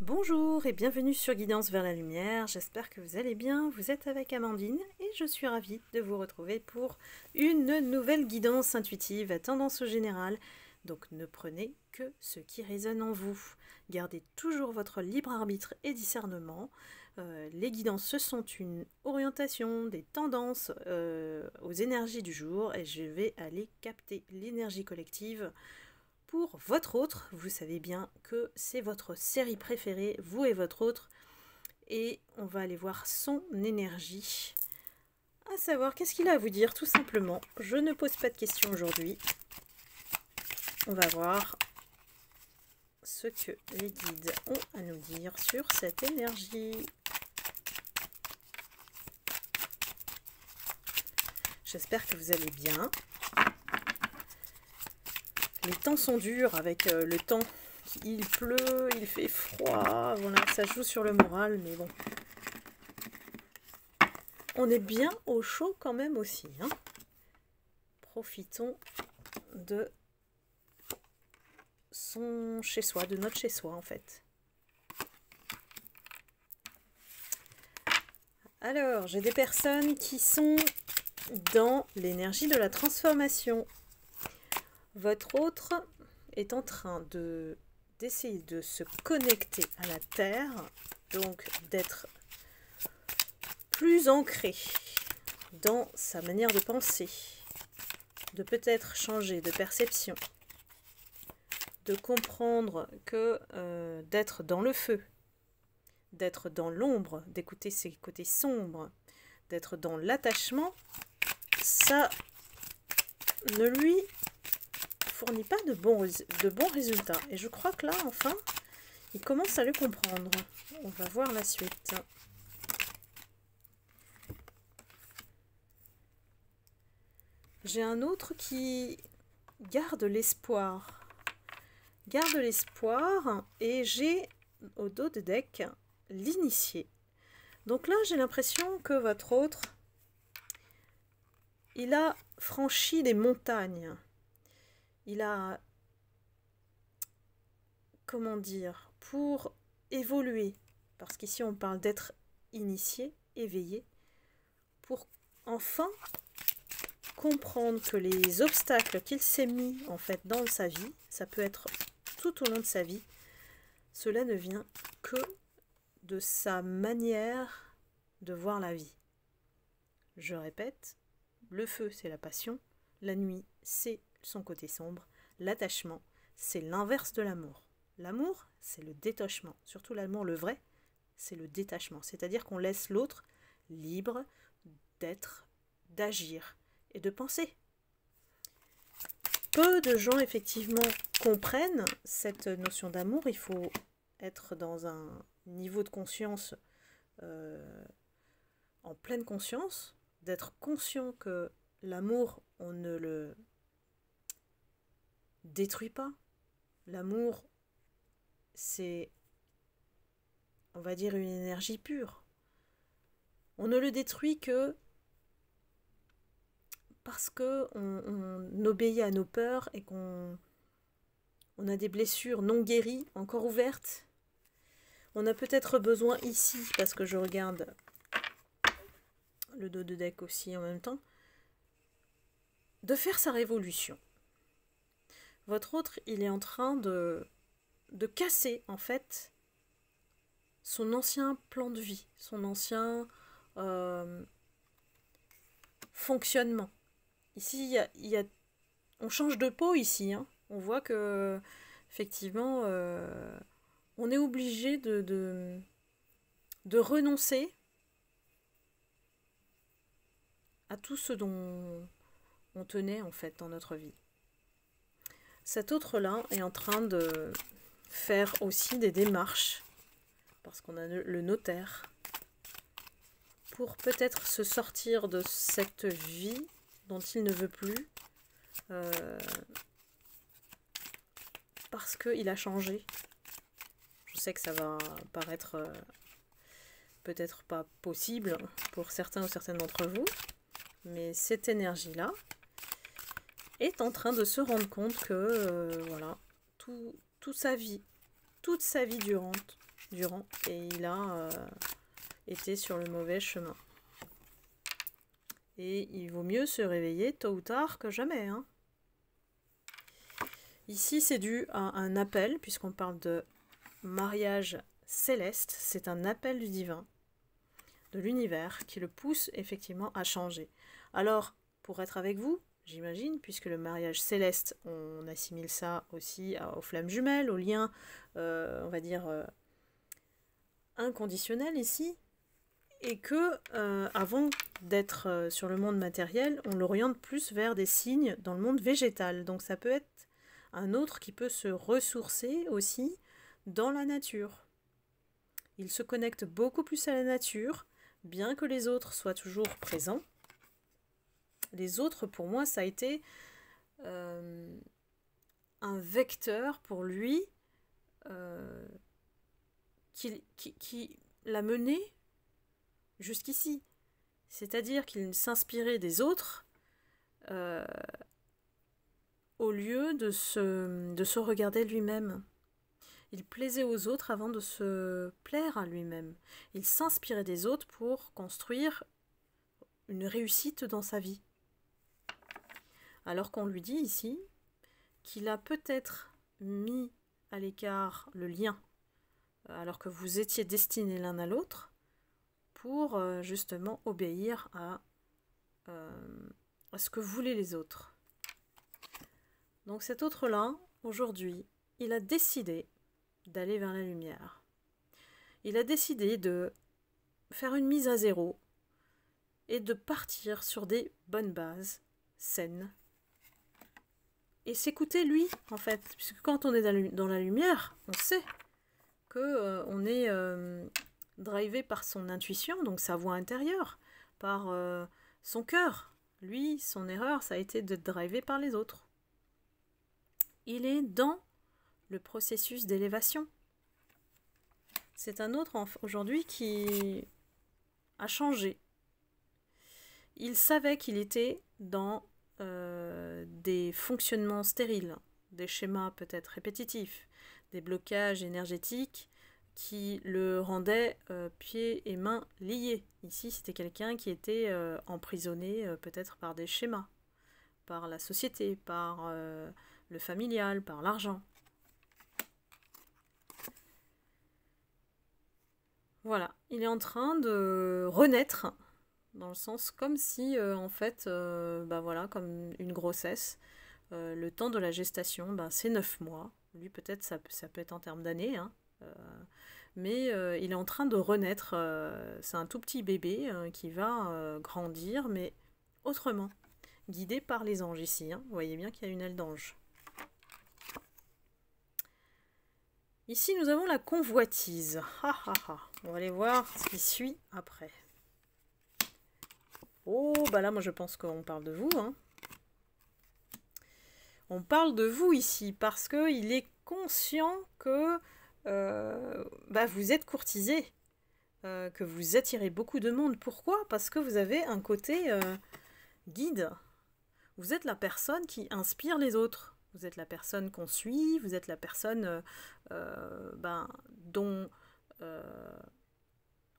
Bonjour et bienvenue sur Guidance vers la lumière, j'espère que vous allez bien, vous êtes avec Amandine et je suis ravie de vous retrouver pour une nouvelle guidance intuitive à tendance générale. Donc ne prenez que ce qui résonne en vous, gardez toujours votre libre arbitre et discernement. Les guidances ce sont une orientation des tendances aux énergies du jour et je vais aller capter l'énergie collective. Pour votre autre, vous savez bien que c'est votre série préférée, vous et votre autre, et on va aller voir son énergie, à savoir qu'est-ce qu'il a à vous dire tout simplement. Je ne pose pas de questions aujourd'hui, on va voir ce que les guides ont à nous dire sur cette énergie. J'espère que vous allez bien. Les temps sont durs avec le temps. Il pleut, il fait froid. Voilà, ça joue sur le moral, mais bon. On est bien au chaud quand même aussi. Hein. Profitons de son chez-soi, de notre chez-soi en fait. Alors, j'ai des personnes qui sont dans l'énergie de la transformation. Votre autre est en train d'essayer de se connecter à la Terre, donc d'être plus ancré dans sa manière de penser, de peut-être changer de perception, de comprendre que d'être dans le feu, d'être dans l'ombre, d'écouter ses côtés sombres, d'être dans l'attachement, ça ne lui fournit pas de bons résultats. Et je crois que là, enfin, il commence à le comprendre. On va voir la suite. J'ai un autre qui garde l'espoir. Garde l'espoir et j'ai au dos de deck l'initié. Donc là, j'ai l'impression que votre autre, il a franchi des montagnes. Il a, comment dire, pour évoluer, parce qu'ici on parle d'être initié, éveillé, pour enfin comprendre que les obstacles qu'il s'est mis en fait dans sa vie, ça peut être tout au long de sa vie, cela ne vient que de sa manière de voir la vie. Je répète, le feu c'est la passion, la nuit c'est son côté sombre, l'attachement c'est l'inverse de l'amour. L'amour c'est le détachement, surtout l'amour le vrai, c'est le détachement, c'est-à-dire qu'on laisse l'autre libre d'être, d'agir et de penser. Peu de gens effectivement comprennent cette notion d'amour, il faut être dans un niveau de conscience en pleine conscience, d'être conscient que l'amour, on ne le détruit pas. L'amour, c'est, on va dire, une énergie pure. On ne le détruit que parce qu'on obéit à nos peurs et qu'on a des blessures non guéries, encore ouvertes. On a peut-être besoin ici, parce que je regarde le dos de deck aussi en même temps, de faire sa révolution. Votre autre, il est en train de casser, en fait, son ancien plan de vie, son ancien fonctionnement. Ici, on change de peau ici. Hein. On voit que, effectivement, on est obligé de renoncer à tout ce dont on tenait, en fait, dans notre vie. Cet autre-là est en train de faire aussi des démarches, parce qu'on a le notaire, pour peut-être se sortir de cette vie dont il ne veut plus, parce qu'il a changé. Je sais que ça va paraître peut-être pas possible pour certains ou certaines d'entre vous, mais cette énergie-là est en train de se rendre compte que voilà, toute sa vie durante, durant et il a été sur le mauvais chemin. Et il vaut mieux se réveiller tôt ou tard que jamais, hein. Ici, c'est dû à un appel, puisqu'on parle de mariage céleste. C'est un appel du divin, de l'univers, qui le pousse effectivement à changer. Alors, pour être avec vous, j'imagine, puisque le mariage céleste, on assimile ça aussi aux flammes jumelles, au lien, on va dire, inconditionnel ici, et que avant d'être sur le monde matériel, on l'oriente plus vers des signes dans le monde végétal. Donc ça peut être un autre qui peut se ressourcer aussi dans la nature. Il se connecte beaucoup plus à la nature, bien que les autres soient toujours présents. Les autres, pour moi, ça a été un vecteur pour lui qui l'a mené jusqu'ici. C'est-à-dire qu'il s'inspirait des autres au lieu de se regarder lui-même. Il plaisait aux autres avant de se plaire à lui-même. Il s'inspirait des autres pour construire une réussite dans sa vie. Alors qu'on lui dit ici qu'il a peut-être mis à l'écart le lien, alors que vous étiez destinés l'un à l'autre, pour justement obéir à ce que voulaient les autres. Donc cet autre-là, aujourd'hui, il a décidé d'aller vers la lumière. Il a décidé de faire une mise à zéro et de partir sur des bonnes bases saines. Et s'écouter lui, en fait. Puisque quand on est dans la lumière, on sait qu'on est drivé par son intuition, donc sa voix intérieure, par son cœur. Lui, son erreur, ça a été de driver par les autres. Il est dans le processus d'élévation. C'est un autre aujourd'hui qui a changé. Il savait qu'il était dans des fonctionnements stériles, des schémas peut-être répétitifs, des blocages énergétiques qui le rendaient pieds et mains liés. Ici, c'était quelqu'un qui était emprisonné peut-être par des schémas, par la société, par le familial, par l'argent. Voilà, il est en train de renaître, dans le sens comme si, en fait, voilà, comme une grossesse, le temps de la gestation, c'est 9 mois. Lui, peut-être, ça peut être en termes d'années, hein, mais il est en train de renaître. C'est un tout petit bébé qui va grandir, mais autrement, guidé par les anges ici. Hein. Vous voyez bien qu'il y a une aile d'ange. Ici, nous avons la convoitise. On va aller voir ce qui suit après. Oh, là, moi, je pense qu'on parle de vous. Hein. On parle de vous ici parce qu'il est conscient que vous êtes courtisé, que vous attirez beaucoup de monde. Pourquoi? Parce que vous avez un côté guide. Vous êtes la personne qui inspire les autres. Vous êtes la personne qu'on suit, vous êtes la personne dont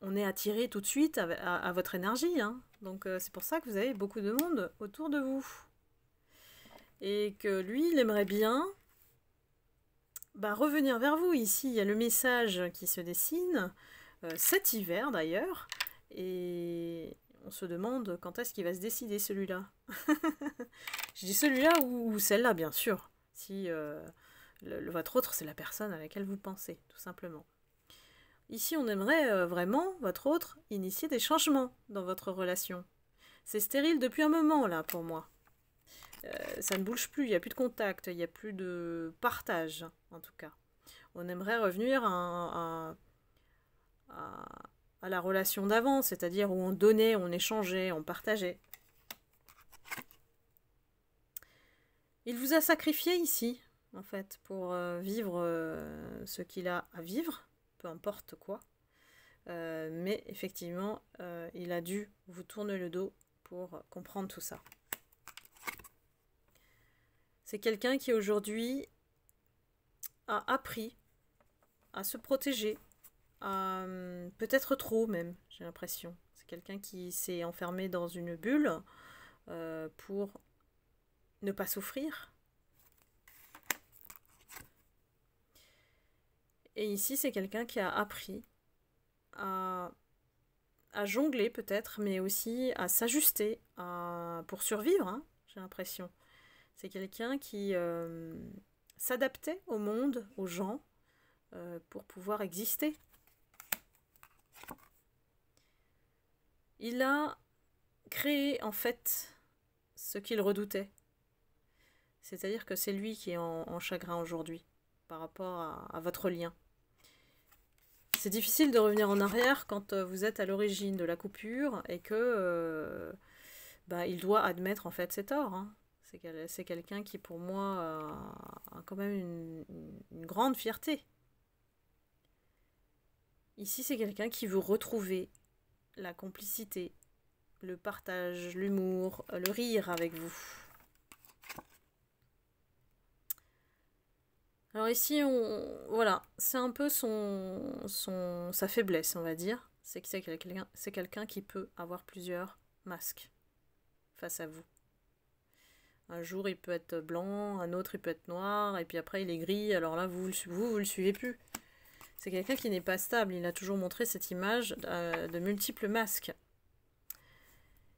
on est attiré tout de suite à votre énergie. Hein. Donc c'est pour ça que vous avez beaucoup de monde autour de vous. Et que lui, il aimerait bien revenir vers vous. Ici, il y a le message qui se dessine, cet hiver d'ailleurs, et on se demande quand est-ce qu'il va se décider celui-là. Je dis celui-là ou celle-là, bien sûr. Si votre autre, c'est la personne à laquelle vous pensez, tout simplement. Ici, on aimerait vraiment, votre autre, initier des changements dans votre relation. C'est stérile depuis un moment, là, pour moi. Ça ne bouge plus, il n'y a plus de contact, il n'y a plus de partage, en tout cas. On aimerait revenir à la relation d'avant, c'est-à-dire où on donnait, on échangeait, on partageait. Il vous a sacrifié ici, en fait, pour vivre ce qu'il a à vivre, peu importe quoi. Mais effectivement, il a dû vous tourner le dos pour comprendre tout ça. C'est quelqu'un qui aujourd'hui a appris à se protéger peut-être trop même, j'ai l'impression. C'est quelqu'un qui s'est enfermé dans une bulle pour ne pas souffrir. Et ici, c'est quelqu'un qui a appris à jongler peut-être, mais aussi à s'ajuster pour survivre, hein, j'ai l'impression. C'est quelqu'un qui s'adaptait au monde, aux gens, pour pouvoir exister. Il a créé en fait ce qu'il redoutait. C'est-à-dire que c'est lui qui est en chagrin aujourd'hui par rapport à votre lien. C'est difficile de revenir en arrière quand vous êtes à l'origine de la coupure et que il doit admettre en fait ses torts. Hein. C'est quelqu'un qui pour moi a quand même une grande fierté. Ici c'est quelqu'un qui veut retrouver la complicité, le partage, l'humour, le rire avec vous. Alors ici, voilà, c'est un peu sa faiblesse, on va dire. C'est que c'est quelqu'un qui peut avoir plusieurs masques face à vous. Un jour, il peut être blanc, un autre, il peut être noir, et puis après, il est gris. Alors là, vous le suivez plus. C'est quelqu'un qui n'est pas stable. Il a toujours montré cette image de multiples masques.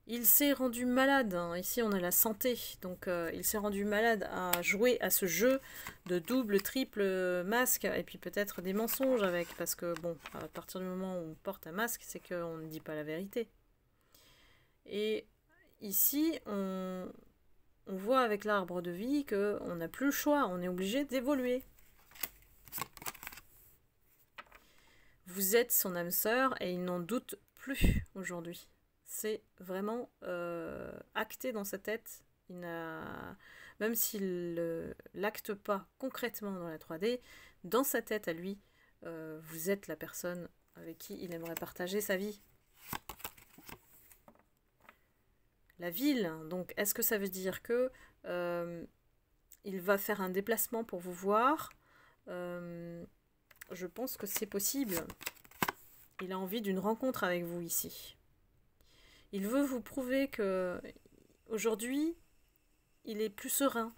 Il s'est rendu malade, hein. Ici on a la santé, donc il s'est rendu malade à jouer à ce jeu de double, triple masque, et puis peut-être des mensonges avec, parce que bon, à partir du moment où on porte un masque, c'est qu'on ne dit pas la vérité. Et ici, on voit avec l'arbre de vie qu'on n'a plus le choix, on est obligé d'évoluer. Vous êtes son âme sœur et il n'en doute plus aujourd'hui. C'est vraiment acté dans sa tête. Même s'il ne l'acte pas concrètement dans la 3D, dans sa tête à lui, vous êtes la personne avec qui il aimerait partager sa vie. La ville, donc est-ce que ça veut dire que il va faire un déplacement pour vous voir? Je pense que c'est possible. Il a envie d'une rencontre avec vous ici. Il veut vous prouver que aujourd'hui, il est plus serein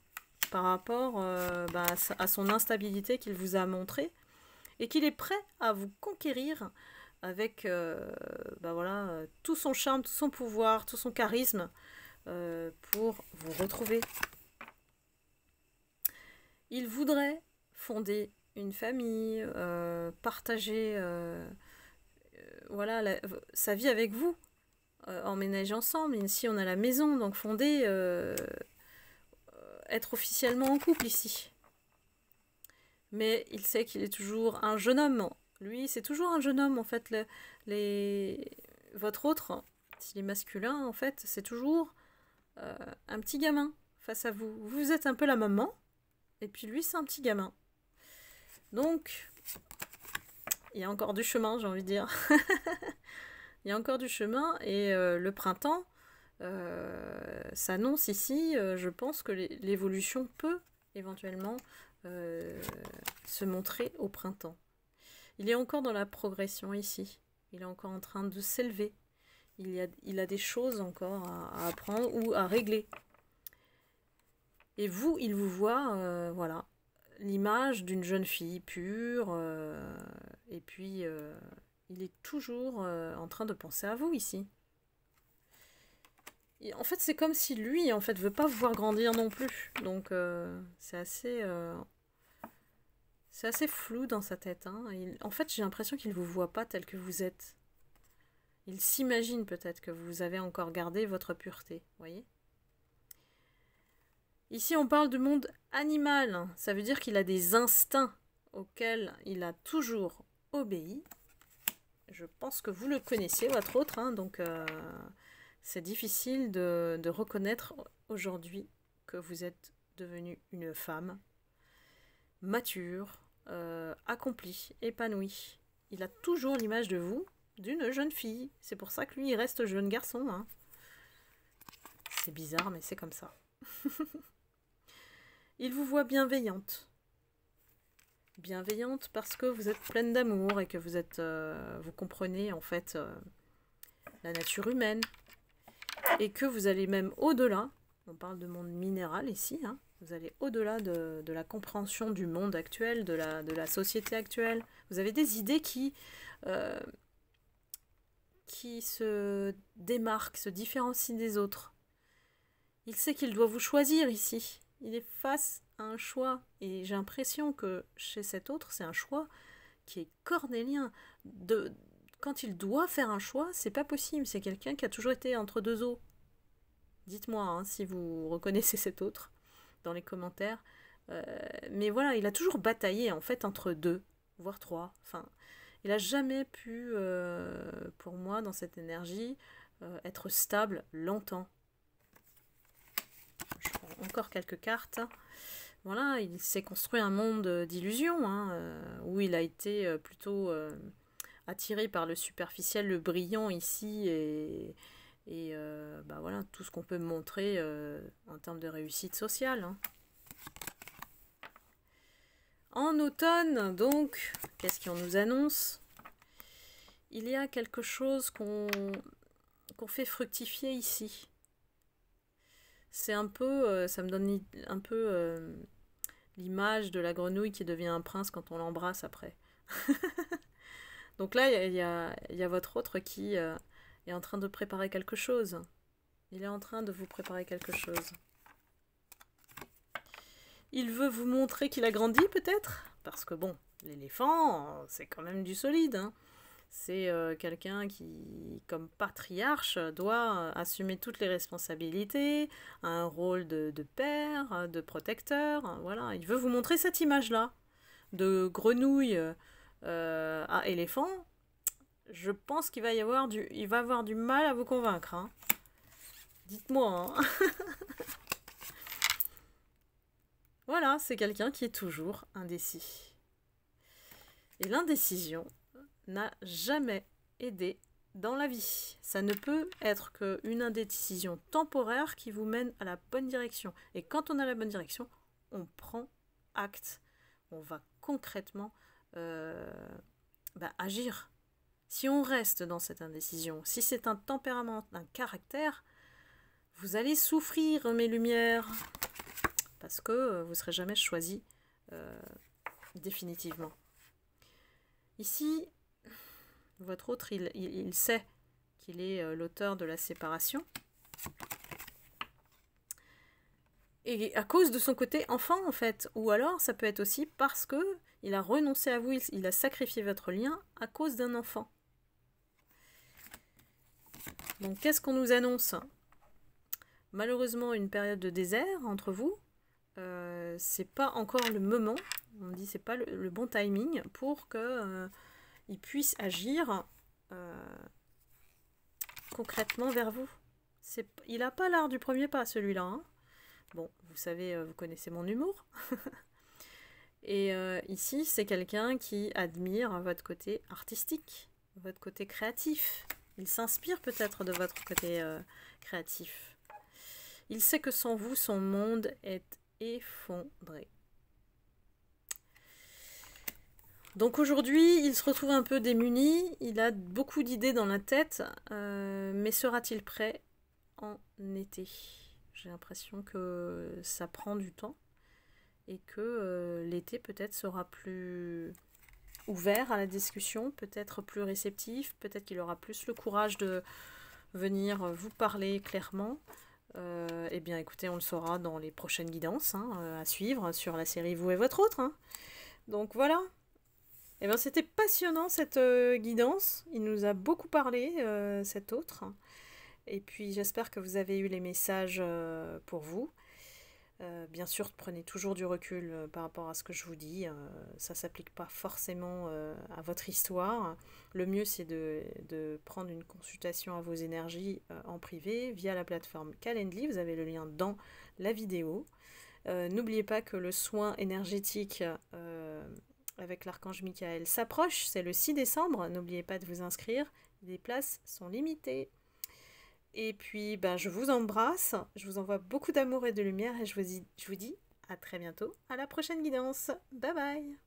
par rapport à son instabilité qu'il vous a montré et qu'il est prêt à vous conquérir avec tout son charme, tout son pouvoir, tout son charisme pour vous retrouver. Il voudrait fonder une famille, partager sa vie avec vous. Emménager ensemble. Ici, on a la maison, donc fonder, être officiellement en couple ici. Mais il sait qu'il est toujours un jeune homme. Lui, c'est toujours un jeune homme, en fait. Votre autre, s'il est masculin, en fait, c'est toujours un petit gamin face à vous. Vous êtes un peu la maman, et puis lui, c'est un petit gamin. Donc, il y a encore du chemin, j'ai envie de dire. Il y a encore du chemin et le printemps s'annonce ici. Je pense que l'évolution peut éventuellement se montrer au printemps. Il est encore dans la progression ici. Il est encore en train de s'élever. Il a des choses encore à apprendre ou à régler. Et vous, il vous voit, voilà, l'image d'une jeune fille pure et puis... il est toujours en train de penser à vous ici. Et en fait, c'est comme si lui, en fait, veut pas vous voir grandir non plus. Donc, c'est assez flou dans sa tête. Hein. En fait, j'ai l'impression qu'il vous voit pas tel que vous êtes. Il s'imagine peut-être que vous avez encore gardé votre pureté. Voyez ? Ici, on parle du monde animal. Ça veut dire qu'il a des instincts auxquels il a toujours obéi. Je pense que vous le connaissez, votre autre, hein, donc c'est difficile de reconnaître aujourd'hui que vous êtes devenue une femme mature, accomplie, épanouie. Il a toujours l'image de vous, d'une jeune fille. C'est pour ça que lui, il reste jeune garçon. Hein. C'est bizarre, mais c'est comme ça. Il vous voit bienveillante. bienveillante parce que vous êtes pleine d'amour et que vous êtes, vous comprenez en fait la nature humaine et que vous allez même au-delà. On parle de monde minéral ici, hein. Vous allez au-delà de la compréhension du monde actuel, de la société actuelle. Vous avez des idées qui se démarquent, se différencient des autres. Il sait qu'il doit vous choisir ici. Il est face à un choix. Et j'ai l'impression que chez cet autre, c'est un choix qui est cornélien. Quand il doit faire un choix, c'est pas possible. C'est quelqu'un qui a toujours été entre deux eaux. Dites-moi hein, si vous reconnaissez cet autre dans les commentaires. Mais voilà, il a toujours bataillé en fait entre deux, voire trois. Enfin, il a jamais pu, pour moi, dans cette énergie, être stable longtemps. Je prends encore quelques cartes. Voilà, il s'est construit un monde d'illusions, hein, où il a été plutôt attiré par le superficiel, le brillant ici, et bah voilà, tout ce qu'on peut montrer en termes de réussite sociale. Hein. En automne, donc, qu'est-ce qu'on nous annonce? Il y a quelque chose qu'on fait fructifier ici. C'est un peu, ça me donne un peu l'image de la grenouille qui devient un prince quand on l'embrasse après. Donc là, il y a votre autre qui est en train de préparer quelque chose. Il est en train de vous préparer quelque chose. Il veut vous montrer qu'il a grandi peut-être. Parce que bon, l'éléphant, c'est quand même du solide. Hein. C'est quelqu'un qui, comme patriarche, doit assumer toutes les responsabilités, a un rôle de père, de protecteur. Voilà, il veut vous montrer cette image-là de grenouille à éléphant. Je pense qu'il va avoir du mal à vous convaincre. Hein. Dites-moi. Hein. Voilà, c'est quelqu'un qui est toujours indécis. Et l'indécision n'a jamais aidé dans la vie. Ça ne peut être qu'une indécision temporaire qui vous mène à la bonne direction. Et quand on a la bonne direction, on prend acte. On va concrètement agir. Si on reste dans cette indécision, si c'est un tempérament, un caractère, vous allez souffrir, mes lumières. Parce que vous ne serez jamais choisi définitivement. Ici, votre autre, il sait qu'il est l'auteur de la séparation. Et à cause de son côté enfant, en fait. Ou alors, ça peut être aussi parce que il a renoncé à vous, il a sacrifié votre lien à cause d'un enfant. Donc, qu'est-ce qu'on nous annonce? Malheureusement, une période de désert entre vous. C'est pas encore le moment, on dit c'est pas le bon timing pour que il puisse agir concrètement vers vous. Il a pas l'art du premier pas celui-là. Hein. Bon, vous savez, vous connaissez mon humour. Et ici, c'est quelqu'un qui admire votre côté artistique, votre côté créatif. Il s'inspire peut-être de votre côté créatif. Il sait que sans vous, son monde est effondré. Donc aujourd'hui, il se retrouve un peu démuni, il a beaucoup d'idées dans la tête, mais sera-t-il prêt en été? J'ai l'impression que ça prend du temps et que l'été peut-être sera plus ouvert à la discussion, peut-être plus réceptif, peut-être qu'il aura plus le courage de venir vous parler clairement. Eh bien écoutez, on le saura dans les prochaines guidances à suivre sur la série Vous et votre autre. Hein. Donc voilà. Eh bien c'était passionnant cette guidance. Il nous a beaucoup parlé, cet autre. Et puis j'espère que vous avez eu les messages pour vous. Bien sûr, prenez toujours du recul par rapport à ce que je vous dis. Ça ne s'applique pas forcément à votre histoire. Le mieux, c'est de prendre une consultation à vos énergies en privé via la plateforme Calendly. Vous avez le lien dans la vidéo. N'oubliez pas que le soin énergétique avec l'archange Michael s'approche. C'est le 6 décembre. N'oubliez pas de vous inscrire. Les places sont limitées. Et puis, je vous embrasse, je vous envoie beaucoup d'amour et de lumière et je vous dis à très bientôt, à la prochaine guidance. Bye bye!